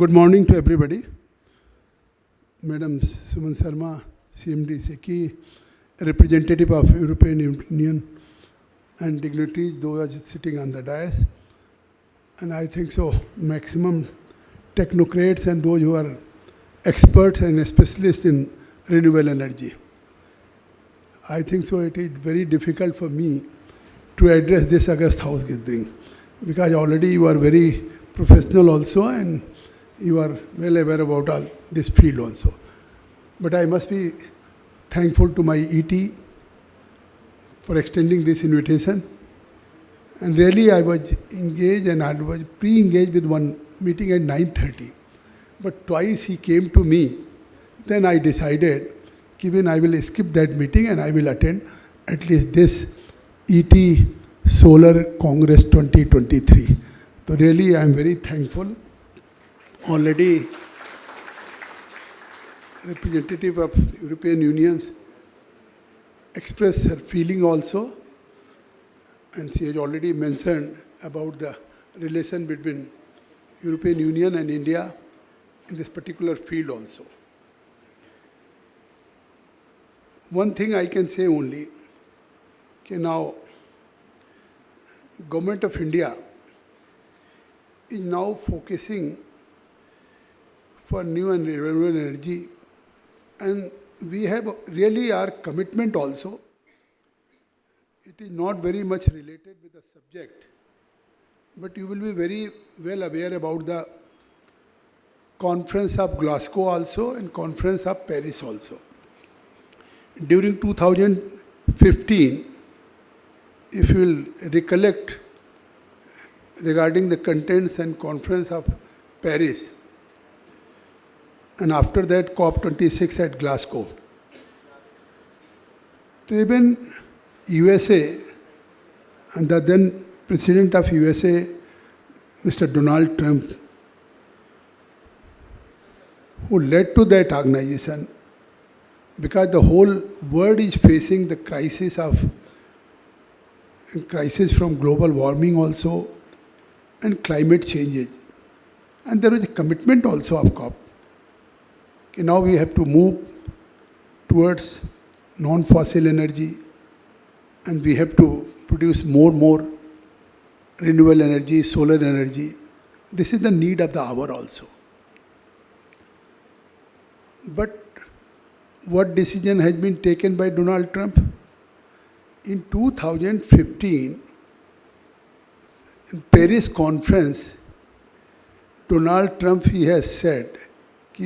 Good morning to everybody. Madam Suman Sharma, CMD Seki, representative of European Union, and dignitaries, those sitting on the dais. And I think so, maximum technocrats and those who are experts and specialists in renewable energy. I think so it is very difficult for me to address this August House gathering because already you are very professional also and you are well aware about all this field also. But I must be thankful to my ET for extending this invitation. And really I was engaged and I was pre-engaged with one meeting at 9:30. But twice he came to me. Then I decided, given I will skip that meeting and I will attend at least this ET Solar Congress 2023. So really I am very thankful. Already representative of European Union expressed her feeling also, and she has already mentioned about the relation between European Union and India in this particular field also. One thing I can say only, okay, now Government of India is now focusing for new and renewable energy, and we have really our commitment also. It is not very much related with the subject, but you will be very well aware about the conference of Glasgow also and conference of Paris also. During 2015, if you will recollect regarding the contents and conference of Paris, and after that COP26 at Glasgow. So even USA and the then President of USA, Mr. Donald Trump, who led to that organization, because the whole world is facing the crisis from global warming also and climate changes. And there was a commitment also of COP. Okay, now we have to move towards non-fossil energy and we have to produce more renewable energy, solar energy. This is the need of the hour also. But what decision has been taken by Donald Trump? In 2015, in Paris conference, Donald Trump, he has said that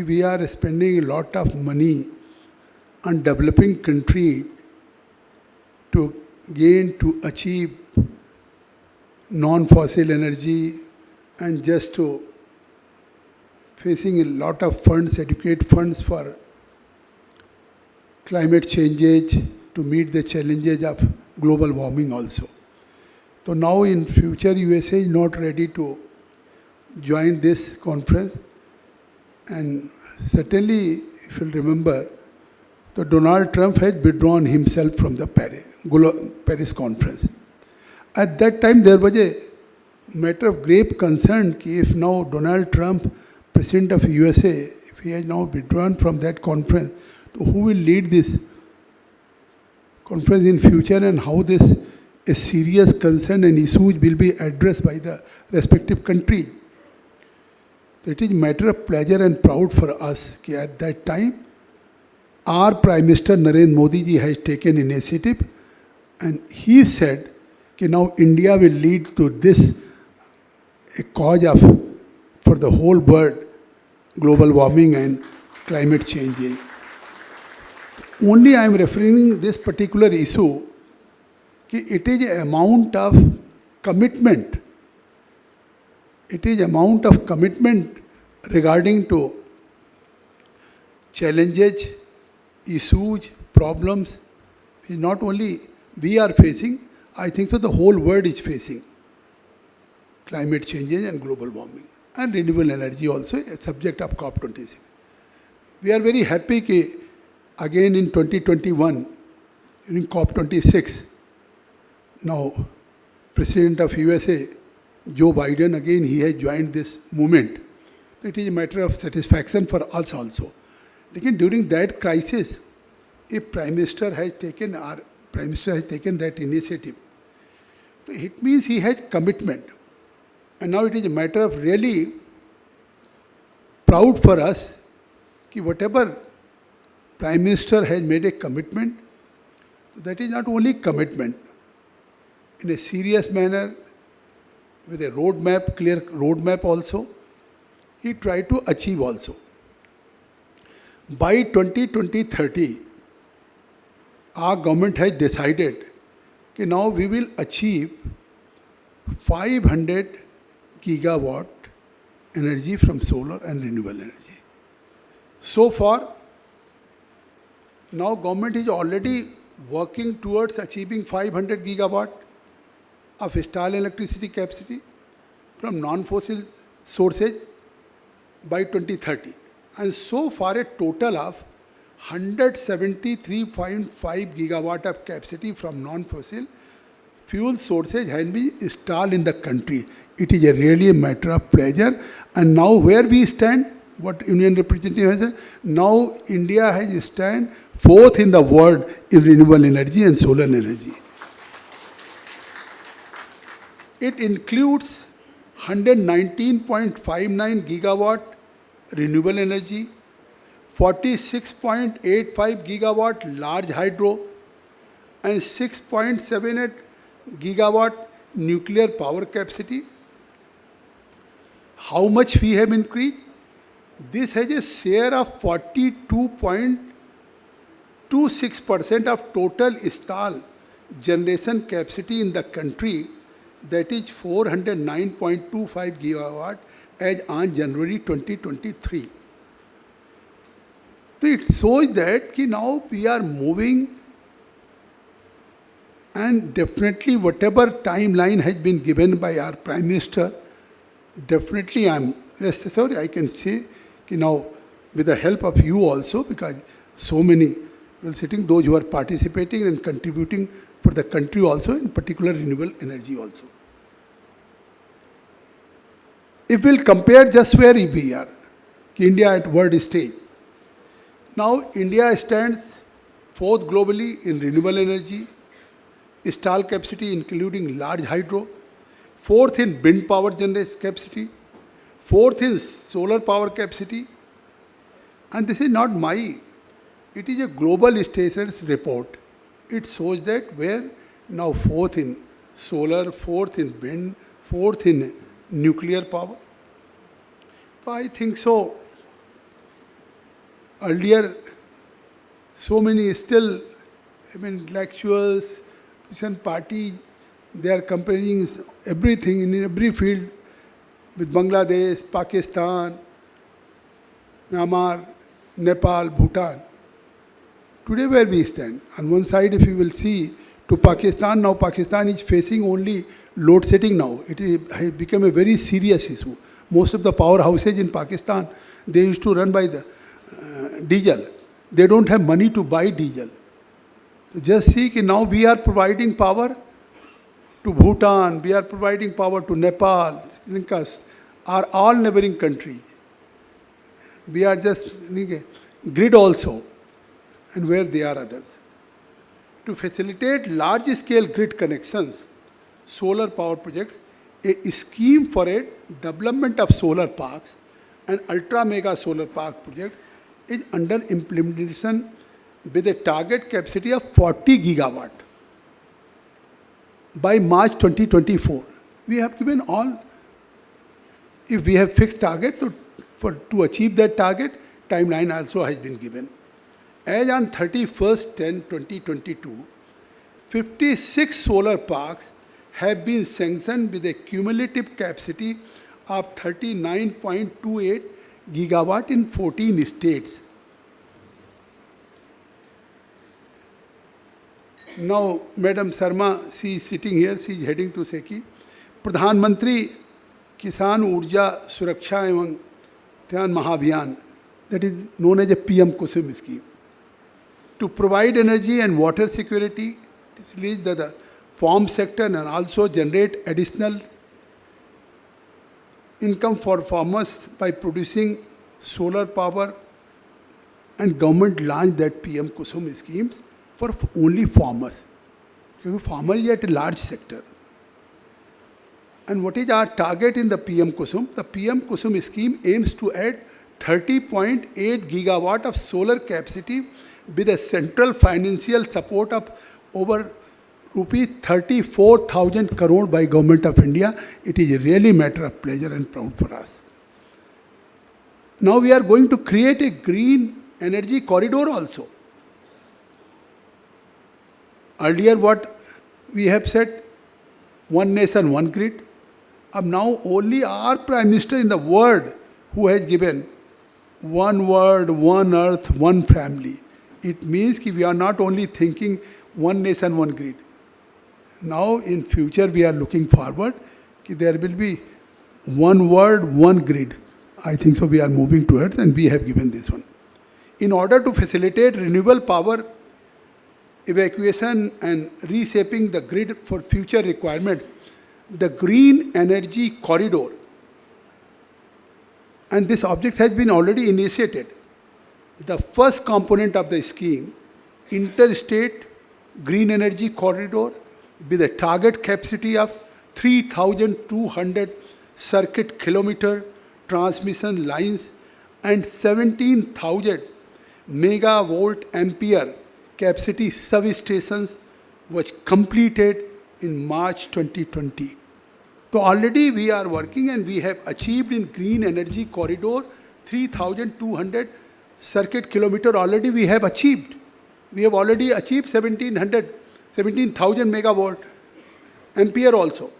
we are spending a lot of money on developing countries to achieve non-fossil energy and just to facing a lot of funds, adequate funds for climate changes to meet the challenges of global warming also. So now in future USA is not ready to join this conference, and certainly if you remember, so Donald Trump has withdrawn himself from the Paris conference. At that time there was a matter of grave concern that if now Donald Trump, President of USA, if he has now withdrawn from that conference, so who will lead this conference in future and how this a serious concern and issues will be addressed by the respective countries. It is a matter of pleasure and proud for us that at that time our Prime Minister Narendra Modi ji has taken initiative and he said that now India will lead to this a cause of for the whole world global warming and climate change. Only I am referring this particular issue that it is an amount of commitment. It is amount of commitment regarding to challenges, issues, problems. Not only we are facing, I think so the whole world is facing climate changes and global warming. And renewable energy also a subject of COP26. We are very happy that again in 2021, in COP26, now President of USA, Joe Biden, again he has joined this movement. तो it is a matter of satisfaction for us also. लेकिन during that crisis, if Prime Minister has taken that initiative, so it means he has commitment. And now it is a matter of really proud for us कि whatever Prime Minister has made a commitment, that is not only commitment, in a serious manner, with a roadmap, clear roadmap also, he tried to achieve also. By 2030, our government has decided that now we will achieve 500 gigawatt energy from solar and renewable energy. So far, now government is already working towards achieving 500 gigawatt of installed electricity capacity from non-fossil sources by 2030. And so far a total of 173.5 gigawatt of capacity from non-fossil fuel sources has been installed in the country. It is really a matter of pleasure. And now where we stand, what Union Representative has said, now India has stand fourth in the world in renewable energy and solar energy. It includes 119.59 gigawatt renewable energy, 46.85 gigawatt large hydro, and 6.78 gigawatt nuclear power capacity. How much we have increased? This has a share of 42.26% of total installed generation capacity in the country, that is 409.25 gigawatt as on January 2023. So it shows that now we are moving, and definitely whatever timeline has been given by our Prime Minister, definitely I can say now with the help of you also, because so many people sitting, those who are participating and contributing for the country also, in particular renewable energy also. If we'll compare just where we are, India at world stage. Now India stands fourth globally in renewable energy, installed capacity including large hydro, fourth in wind power generation capacity, fourth in solar power capacity. And this is not my, it is a global stations report. It shows that we're now fourth in solar, fourth in wind, fourth in nuclear power. So I think so. Earlier, so many still, intellectuals, Christian party, they are comparing everything in every field with Bangladesh, Pakistan, Myanmar, Nepal, Bhutan. Today where we stand, on one side if you will see to Pakistan, now Pakistan is facing only load setting now. It has become a very serious issue. Most of the powerhouses in Pakistan, they used to run by the diesel. They don't have money to buy diesel. So just see that now we are providing power to Bhutan, we are providing power to Nepal, Sri Lanka, are all neighboring countries. We are just grid also, and where they are others. To facilitate large-scale grid connections, solar power projects, a scheme for a development of solar parks and ultra-mega solar park project is under implementation with a target capacity of 40 gigawatt by March 2024. We have given all, if we have fixed target, to achieve that target, timeline also has been given. As on 31st/10/2022, 56 solar parks have been sanctioned with a cumulative capacity of 39.28 gigawatt in 14 states. Now, Madam Sharma, she is sitting here, she is heading to SECI. Pradhanmantri Kisan Urja Suraksha Evam Dhyan Mahabhiyan, that is known as a PM Kusum scheme. To provide energy and water security, to release the farm sector and also generate additional income for farmers by producing solar power, and government launched that PM Kusum schemes for only farmers. Because farmer is at a large sector. And what is our target in the PM Kusum? The PM Kusum scheme aims to add 30.8 gigawatt of solar capacity with a central financial support of over rupees 34,000 crore by Government of India. It is really a matter of pleasure and proud for us. Now we are going to create a green energy corridor also. Earlier what we have said, one nation, one grid. Now only our Prime Minister in the world who has given one world, one earth, one family. It means that we are not only thinking one nation, one grid. Now in future we are looking forward that there will be one world, one grid. I think so we are moving towards, and we have given this one. In order to facilitate renewable power evacuation and reshaping the grid for future requirements, the Green Energy Corridor, and this object has been already initiated. The first component of the scheme, Interstate Green Energy Corridor, with a target capacity of 3,200 circuit kilometer transmission lines and 17,000 megavolt ampere capacity substations, was completed in March 2020. So already we are working, and we have achieved in Green Energy Corridor 3,200 circuit kilometer already we have achieved. We have already achieved 17,000 megavolt ampere also.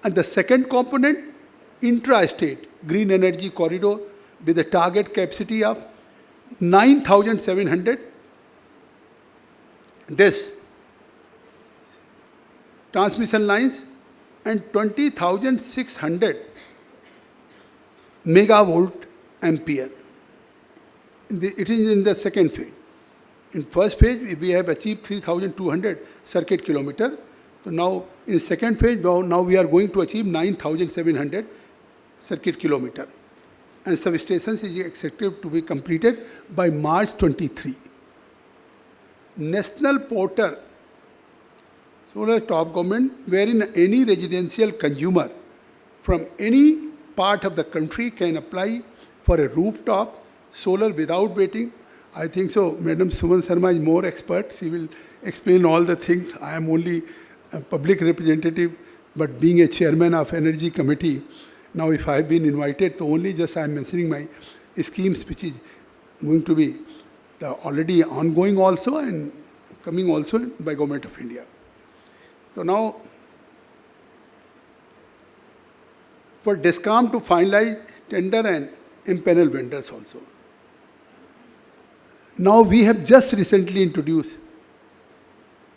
And the second component, Intrastate Green Energy Corridor, with a target capacity of 9,700. This transmission lines and 20,600 megavolt ampere. It is in the second phase. In first phase, we have achieved 3,200 circuit kilometer. So now in second phase, now we are going to achieve 9,700 circuit kilometer. And substations is expected to be completed by March 23. National portal, solar top government, wherein any residential consumer from any part of the country can apply for a rooftop solar without waiting. I think so. Madam Suman Sharma is more expert. She will explain all the things. I am only a public representative, but being a chairman of Energy Committee, now if I have been invited, so only just I am mentioning my schemes, which is going to be already ongoing also and coming also by Government of India. So now, for DISCOM to finalize tender and impanel vendors also. Now we have just recently introduced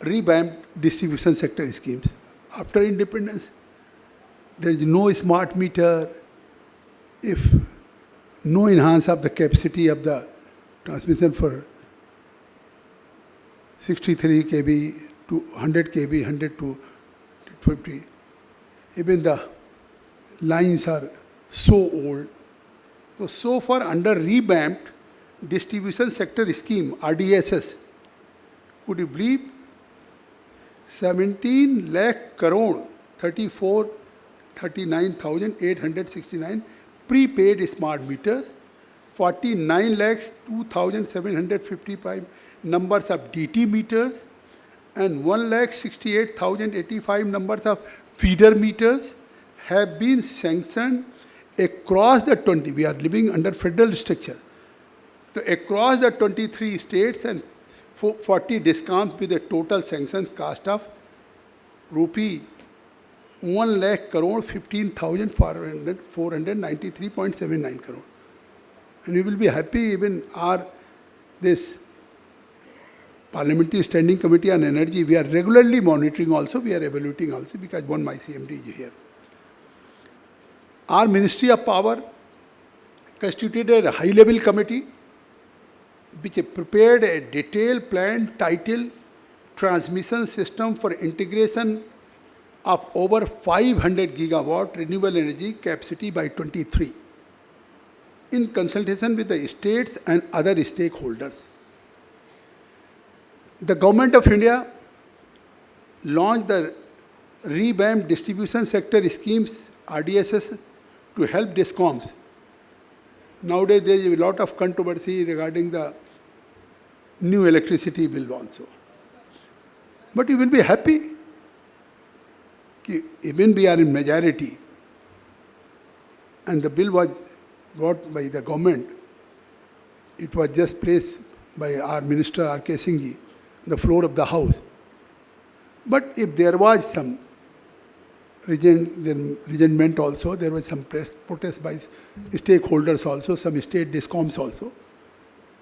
revamped distribution sector schemes. After independence, there is no smart meter, if no enhance of the capacity of the transmission for 63 kV to 100 kV, 100 to 50. Even the lines are so old. So far under revamped distribution sector scheme, RDSS, could you believe 17 lakh crore 39,869 prepaid smart meters, 49 lakhs 2,755 numbers of DT meters, and 1,68,085 numbers of feeder meters have been sanctioned across the 20. We are living under federal structure. So across the 23 states and 40 DISCOMs with a total sanctions cost of rupee 1 lakh crore 15,493.79 crore. And we will be happy even this Parliamentary Standing Committee on Energy, we are regularly monitoring also, we are evaluating also, because one my CMD is here. Our Ministry of Power constituted a high-level committee which prepared a detailed plan titled Transmission System for Integration of over 500 gigawatt renewable energy capacity by 23 in consultation with the states and other stakeholders. The Government of India launched the revamped distribution sector schemes, RDSS, to help DISCOMs. Nowadays there is a lot of controversy regarding the new electricity bill also. But you will be happy, even we are in majority, and the bill was brought by the government. It was just placed by our Minister R.K. Singh ji, the floor of the House. But if there was some resentment also, there was some protest by stakeholders also, some state DISCOMs also.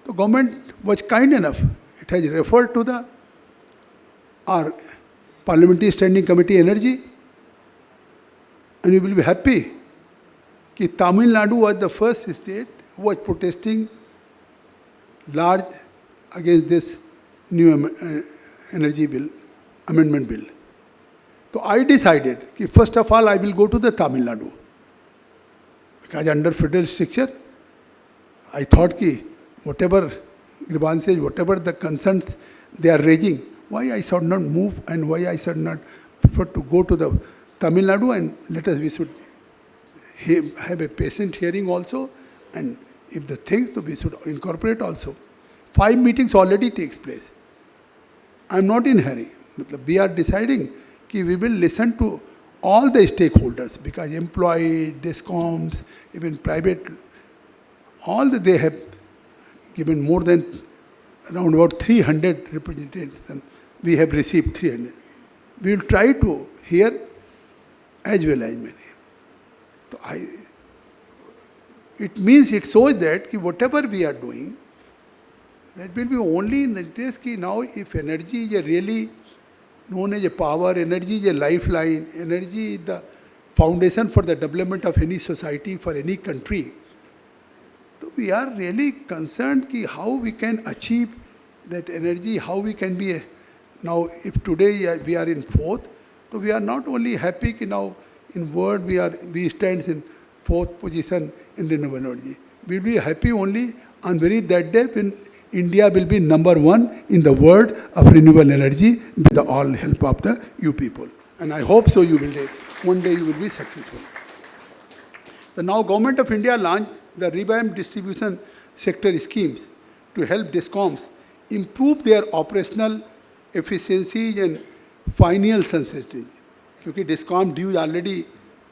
The government was kind enough. It has referred to our Parliamentary Standing Committee Energy, and you will be happy that Tamil Nadu was the first state who was protesting large against this new energy bill, amendment bill. So I decided that first of all I will go to the Tamil Nadu, because under federal structure I thought that whatever grievances, whatever the concerns they are raising, why I should not move and why I should not prefer to go to the Tamil Nadu, and we should have a patient hearing also, and if the things, so we should incorporate also. 5 meetings already takes place. I am not in hurry. We are deciding that we will listen to all the stakeholders, because employees, DISCOMs, even private, all that they have given more than around about 300 representatives, and we have received 300. We will try to hear as well as many. So it means, it shows that whatever we are doing, that will be only in the interest that now if energy is a really known as a power, energy is a lifeline, energy is the foundation for the development of any society, for any country. So we are really concerned that how we can achieve that energy, how we can be now if today we are in fourth, so we are not only happy that now in world we stand in fourth position in renewable energy. We will be happy only on that day when India will be number 1 in the world of renewable energy with the all help of you people. And I hope so you will do. One day you will be successful. The now Government of India launched the revamped distribution sector schemes to help DISCOMs improve their operational efficiencies and financial sensitivity. Because DISCOM dues already,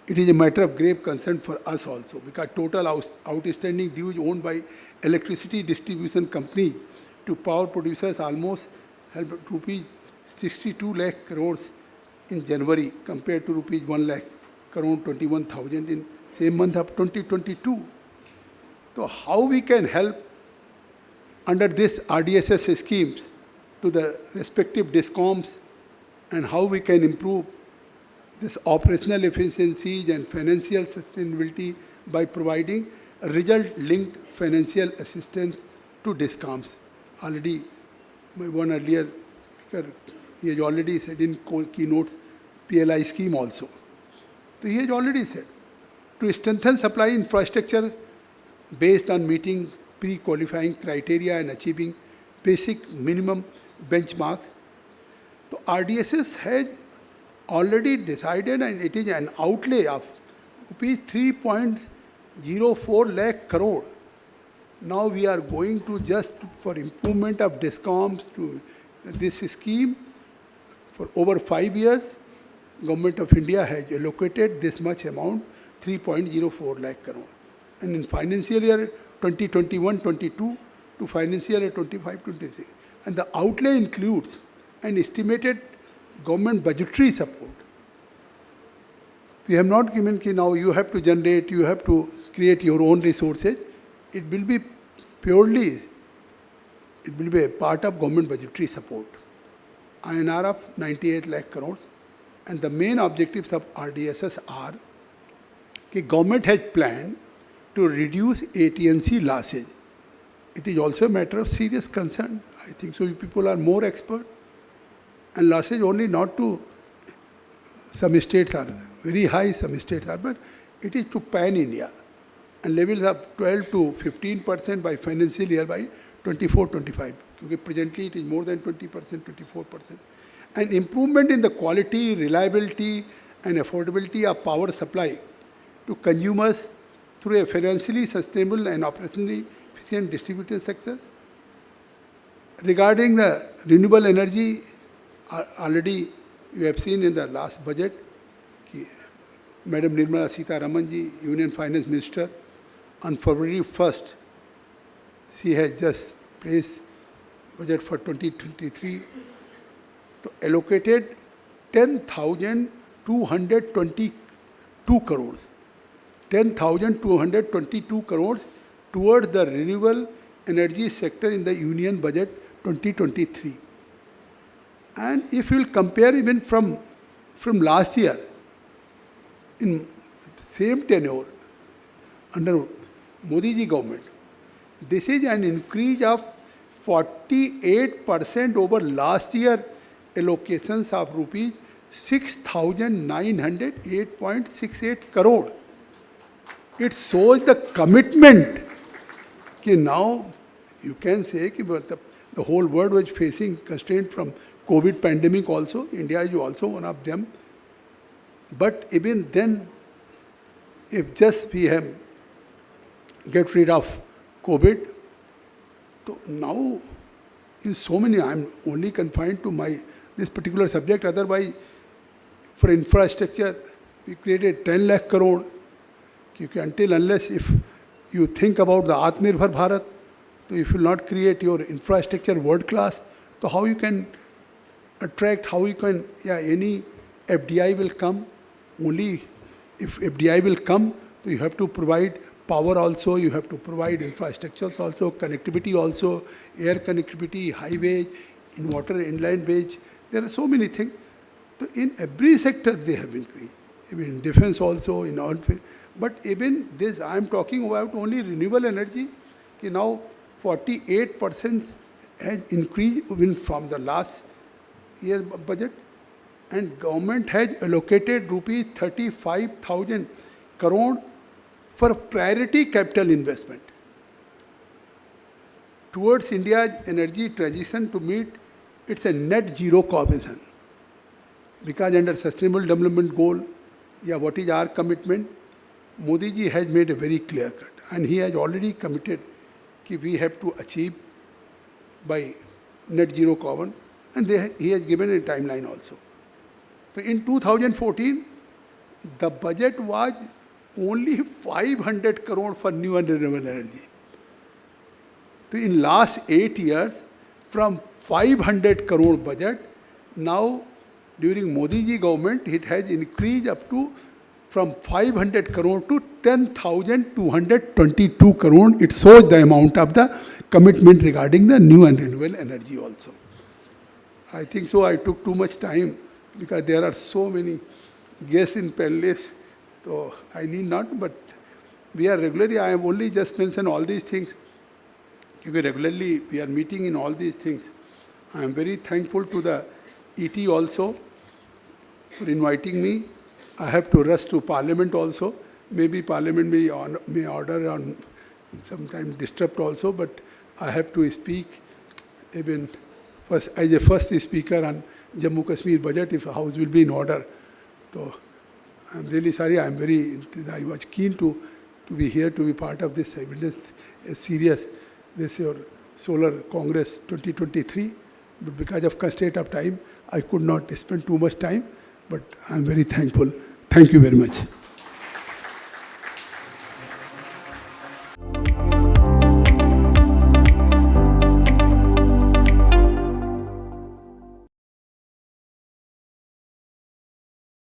it is a matter of grave concern for us also, because total outstanding dues owned by electricity distribution company to power producers almost have rupees 62 lakh crores in January compared to rupees 1 lakh crore 21,000 in same month of 2022. So how we can help under this RDSS schemes to the respective DISCOMs, and how we can improve this operational efficiencies and financial sustainability by providing result-linked financial assistance to DISCOMs. Already, my one earlier speaker, he has already said in keynotes, PLI scheme also. So he has already said, to strengthen supply infrastructure based on meeting pre-qualifying criteria and achieving basic minimum benchmarks. So RDSS has already decided, and it is an outlay of rupees 3.04 lakh crore. Now we are going to just for improvement of DISCOMs to this scheme for over 5 years. Government of India has allocated this much amount, 3.04 lakh crore. And in financial year 2021-22 to financial year 25-26. And the outlay includes an estimated government budgetary support. We have not given that now you have to generate, you have to create your own resources. It will be purely, it will be a part of government budgetary support. INR of 98 lakh crores. And the main objectives of RDSS are that government has planned to reduce AT&C losses. It is also a matter of serious concern. I think so you people are more expert. And losses only not to some states are very high, some states are, but it is to pan India. And levels of 12 to 15% by financial year by 24-25. Because presently it is more than 20%, 24%. And improvement in the quality, reliability, and affordability of power supply to consumers through a financially sustainable and operationally efficient distribution sector. Regarding the renewable energy, already you have seen in the last budget, Madam Nirmala Sitharaman ji, Union Finance Minister, on February 1st, she has just placed budget for 2023 to allocated 10,222 crores. 10,222 crores towards the renewable energy sector in the Union Budget 2023. And if you will compare even from last year, in same tenure, under Modi ji government, this is an increase of 48% over last year allocations of rupees 6,908.68 crore. It shows the commitment. Okay, now you can say that the whole world was facing constraint from COVID pandemic also. India is also one of them. But even then, if just we have get rid of COVID, so now in so many, I am only confined to this particular subject. Otherwise, for infrastructure, we created 10 lakh crore. Until unless if you think about the Atmanirbhar Bharat, so if you will not create your infrastructure world class, so how you can attract, how you can, any FDI will come. Only if FDI will come, so you have to provide power also, you have to provide infrastructures also, connectivity also, air connectivity, highway, in water, inland wage. There are so many things. So in every sector they have increased. Even in defense also, in all. But even this, I am talking about only renewable energy. Now 48% has increased even from the last year's budget. And government has allocated rupees 35,000 crore for priority capital investment towards India's energy transition to meet its a net zero carbon. Because under Sustainable Development Goal, what is our commitment? Modi ji has made a very clear cut, and he has already committed that we have to achieve by net zero carbon, and he has given a timeline also. So in 2014, the budget was only 500 crore for new and renewable energy. So in last 8 years, from 500 crore budget, now during Modi ji government, it has increased up to from 500 crore to 10,222 crore. It shows the amount of the commitment regarding the new and renewable energy also. I think so I took too much time because there are so many guests in panelists. So I need not, but we are regularly, I have only just mentioned all these things. Because regularly we are meeting in all these things. I am very thankful to the ET also for inviting me. I have to rush to Parliament also. Maybe Parliament may order on sometime disrupt also, but I have to speak even first as a first speaker on Jammu Kashmir budget if the House will be in order. So I am really sorry. I was keen to be here to be part of this serious this your Solar Congress 2023. But because of constraint of time, I could not spend too much time. But I am very thankful. Thank you very much.